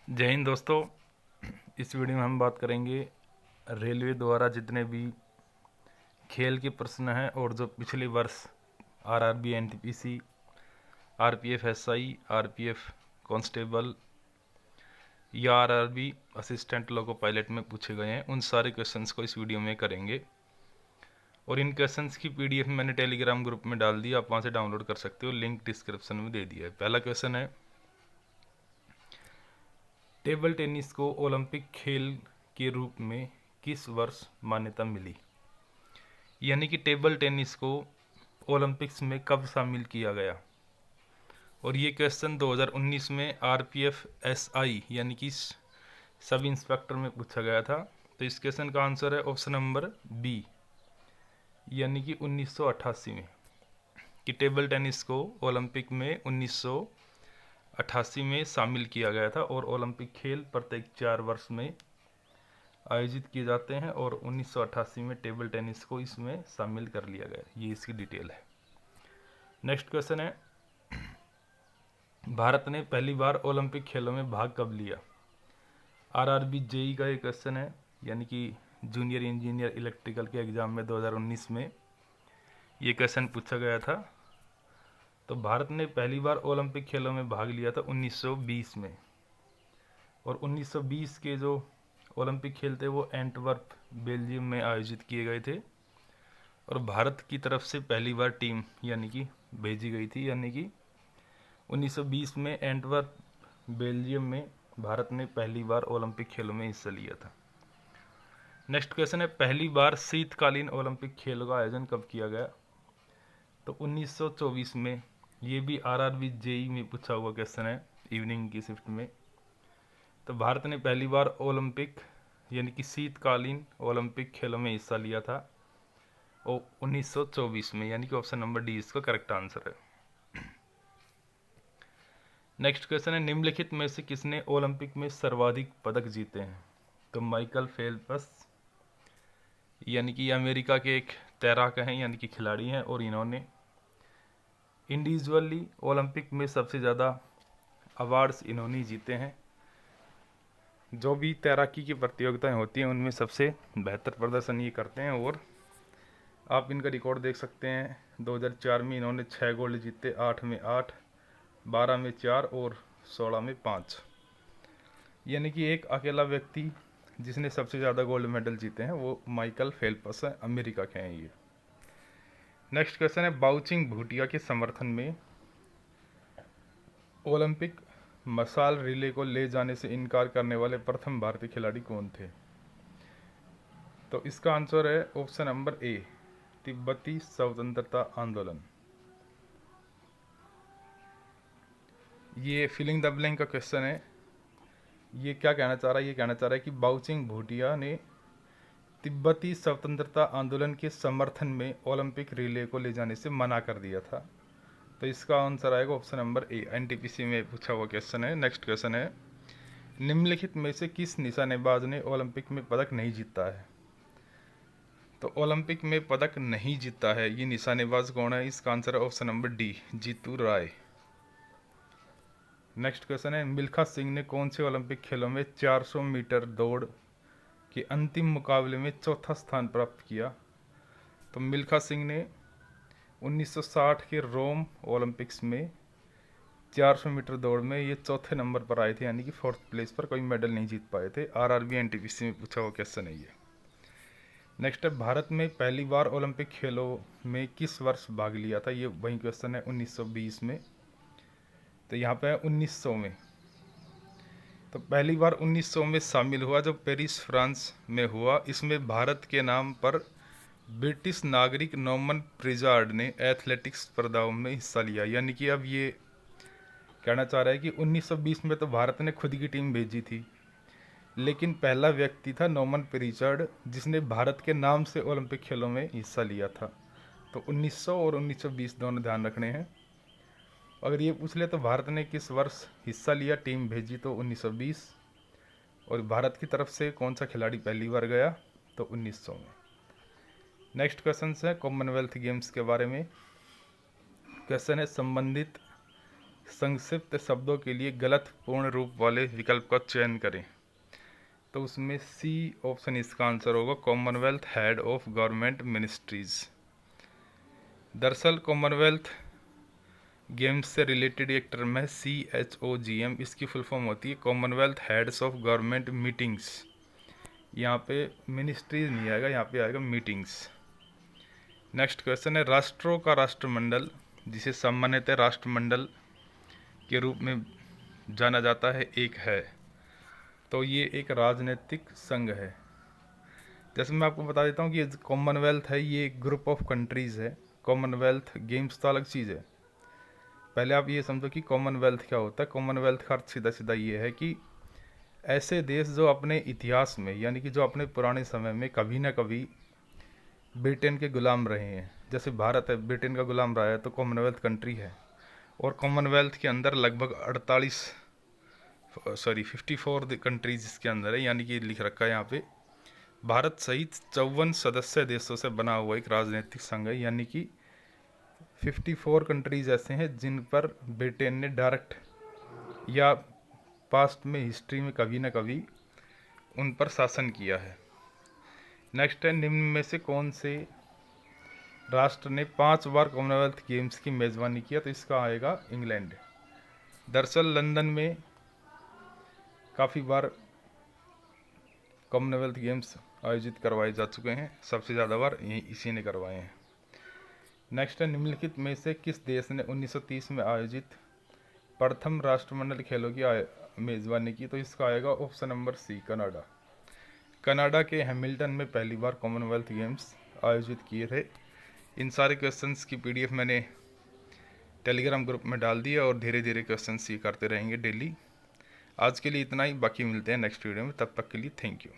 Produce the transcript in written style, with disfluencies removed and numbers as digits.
जय हिंद दोस्तों। इस वीडियो में हम बात करेंगे रेलवे द्वारा जितने भी खेल के प्रश्न हैं और जो पिछले वर्ष RRB, NTPC, RPF SI, RPF constable या आरआरबी असिस्टेंट लोको पायलट में पूछे गए हैं, उन सारे क्वेश्चंस को इस वीडियो में करेंगे। और इन क्वेश्चंस की पीडीएफ मैंने टेलीग्राम ग्रुप में डाल दी, आप वहाँ से डाउनलोड कर सकते हो, लिंक डिस्क्रिप्शन में दे दिया है। पहला क्वेश्चन है, टेबल टेनिस को ओलंपिक खेल के रूप में किस वर्ष मान्यता मिली? यानी कि टेबल टेनिस को ओलंपिक्स में कब शामिल किया गया? और ये क्वेश्चन 2019 में आरपीएफ एसआई यानी कि सब इंस्पेक्टर में पूछा गया था। तो इस क्वेश्चन का आंसर है ऑप्शन नंबर बी, यानी कि 1988 में, कि टेबल टेनिस को ओलंपिक में 1988 में शामिल किया गया था। और ओलंपिक खेल प्रत्येक 4 वर्ष में आयोजित किए जाते हैं और 1988 में टेबल टेनिस को इसमें शामिल कर लिया गया। ये इसकी डिटेल है। नेक्स्ट क्वेश्चन है, भारत ने पहली बार ओलंपिक खेलों में भाग कब लिया? आरआरबी जेई का एक क्वेश्चन है, यानी कि जूनियर इंजीनियर इलेक्ट्रिकल के एग्जाम में 2019 में ये क्वेश्चन पूछा गया था। तो भारत ने पहली बार ओलंपिक खेलों में भाग लिया था 1920 में। और 1920 के जो ओलंपिक खेल थे वो एंटवर्प, बेल्जियम में आयोजित किए गए थे। और भारत की तरफ से पहली बार टीम यानी कि भेजी गई थी, यानी कि 1920 में एंटवर्प, बेल्जियम में भारत ने पहली बार ओलंपिक खेलों में हिस्सा लिया था। नेक्स्ट क्वेश्चन है, पहली बार शीतकालीन ओलंपिक खेलों का आयोजन कब किया गया? तो 1924 में। ये भी आरआरबी जेई में पूछा हुआ क्वेश्चन है, इवनिंग की शिफ्ट में। तो भारत ने पहली बार ओलंपिक यानी कि शीतकालीन ओलंपिक खेलों में हिस्सा लिया था और 1924 में, यानी कि ऑप्शन नंबर डी इसका करेक्ट आंसर है। नेक्स्ट क्वेश्चन है, निम्नलिखित में से किसने ओलंपिक में सर्वाधिक पदक जीते हैं? तो माइकल फेल्प्स, यानी कि अमेरिका के एक तैराक हैं, यानी कि खिलाड़ी हैं, और इन्होंने इंडिविजुअली ओलंपिक में सबसे ज़्यादा अवार्ड्स इन्होंने जीते हैं। जो भी तैराकी की प्रतियोगिताएं होती हैं उनमें सबसे बेहतर प्रदर्शन ये करते हैं। और आप इनका रिकॉर्ड देख सकते हैं, 2004 में इन्होंने 6 गोल्ड जीते, 8 में 8, 12 में 4 और 16 में 5। यानी कि एक अकेला व्यक्ति जिसने सबसे ज़्यादा गोल्ड मेडल जीते हैं वो माइकल फेल्प्स है, अमेरिका के हैं ये। नेक्स्ट क्वेश्चन है, बाउचिंग भूटिया के समर्थन में ओलंपिक मशाल रिले को ले जाने से इनकार करने वाले प्रथम भारतीय खिलाड़ी कौन थे? तो इसका आंसर है ऑप्शन नंबर ए, तिब्बती स्वतंत्रता आंदोलन। ये फिलिंग द ब्लैंक का क्वेश्चन है। ये क्या कहना चाह रहा है? ये कहना चाह रहा है कि बाउचिंग भूटिया ने तिब्बती स्वतंत्रता आंदोलन के समर्थन में ओलंपिक रिले को ले जाने से मना कर दिया था। तो इसका आंसर आएगा ऑप्शन नंबर ए, एनटीपीसी में पूछा हुआ क्वेश्चन है। नेक्स्ट क्वेश्चन है, निम्नलिखित में से किस निशानेबाज ने ओलंपिक में पदक नहीं जीता है? तो ओलंपिक में पदक नहीं जीता है ये निशानेबाज कौन है? इसका आंसर है ऑप्शन नंबर डी, जीतू राय। नेक्स्ट क्वेश्चन है, मिल्खा सिंह ने कौन से ओलंपिक खेलों में 400 मीटर दौड़ के अंतिम मुकाबले में चौथा स्थान प्राप्त किया? तो मिल्खा सिंह ने 1960 के रोम ओलंपिक्स में 400 मीटर दौड़ में ये चौथे नंबर पर आए थे, यानी कि 4th प्लेस पर, कोई मेडल नहीं जीत पाए थे। आरआरबी एनटीपीसी में पूछा हुआ क्वेश्चन है ये। नेक्स्ट है, भारत में पहली बार ओलंपिक खेलों में किस वर्ष भाग लिया था? ये वही क्वेश्चन है, 1920 में। तो यहाँ पे है 1900 में। तो पहली बार 1900 में शामिल हुआ, जो पेरिस फ्रांस में हुआ। इसमें भारत के नाम पर ब्रिटिश नागरिक नॉर्मन प्रिजार्ड ने एथलेटिक्स स्पर्धाओं में हिस्सा लिया। यानी कि अब ये कहना चाह रहा है कि 1920 में तो भारत ने खुद की टीम भेजी थी, लेकिन पहला व्यक्ति था नॉर्मन प्रिजार्ड जिसने भारत के नाम से ओलंपिक खेलों में हिस्सा लिया था। तो 1900 और 1920 दोनों ध्यान रखने हैं। अगर ये पूछ ले तो भारत ने किस वर्ष हिस्सा लिया, टीम भेजी, तो 1920। और भारत की तरफ से कौन सा खिलाड़ी पहली बार गया? तो 1900 में। नेक्स्ट क्वेश्चन है कॉमनवेल्थ गेम्स के बारे में। क्वेश्चन है, संबंधित संक्षिप्त शब्दों के लिए गलत पूर्ण रूप वाले विकल्प का चयन करें। तो उसमें सी ऑप्शन इसका आंसर होगा, Commonwealth head of government ministries. दरअसल कॉमनवेल्थ गेम्स से रिलेटेड एक टर्म है CHOGM, इसकी फुल फॉर्म होती है Commonwealth heads of government meetings. यहाँ पे मिनिस्ट्रीज नहीं आएगा, यहाँ पे आएगा मीटिंग्स। नेक्स्ट क्वेश्चन है, राष्ट्रों का राष्ट्रमंडल, जिसे सामान्यतः राष्ट्रमंडल के रूप में जाना जाता है, एक है। तो ये एक राजनीतिक संघ है। जैसे मैं आपको बता देता हूँ कि कॉमनवेल्थ है, ये एक ग्रुप ऑफ कंट्रीज़ है। कॉमनवेल्थ गेम्स तो अलग चीज़ है। पहले आप ये समझो कि कॉमनवेल्थ क्या होता है। कॉमनवेल्थ का अर्थ सीधा सीधा ये है कि ऐसे देश जो अपने इतिहास में, यानी कि जो अपने पुराने समय में कभी ना कभी ब्रिटेन के गुलाम रहे हैं। जैसे भारत है, ब्रिटेन का गुलाम रहा है, तो कॉमनवेल्थ कंट्री है। और कॉमनवेल्थ के अंदर लगभग 54 कंट्रीज इसके अंदर है, यानी कि लिख रखा है यहाँ पे भारत सहित 54 सदस्य देशों से बना हुआ एक राजनीतिक संघ है। यानी कि 54 कंट्रीज ऐसे हैं जिन पर ब्रिटेन ने डायरेक्ट या पास्ट में हिस्ट्री में कभी ना कभी उन पर शासन किया है। नेक्स्ट है, निम्न में से कौन से राष्ट्र ने 5 बार कॉमनवेल्थ गेम्स की मेज़बानी किया? तो इसका आएगा इंग्लैंड। दरअसल लंदन में काफ़ी बार कॉमनवेल्थ गेम्स आयोजित करवाए जा चुके हैं, सबसे ज़्यादा बार इसी ने करवाए हैं। नेक्स्ट है, निम्नलिखित में से किस देश ने 1930 में आयोजित प्रथम राष्ट्रमंडल खेलों की मेज़बानी की? तो इसका आएगा option number C, Canada. Canada के हैमिल्टन में पहली बार कॉमनवेल्थ गेम्स आयोजित किए थे। इन सारे क्वेश्चंस की PDF मैंने टेलीग्राम ग्रुप में डाल दिया और धीरे धीरे क्वेश्चंस ये करते रहेंगे डेली। आज के लिए इतना ही, बाकी मिलते हैं नेक्स्ट वीडियो में। तब तक के लिए थैंक यू।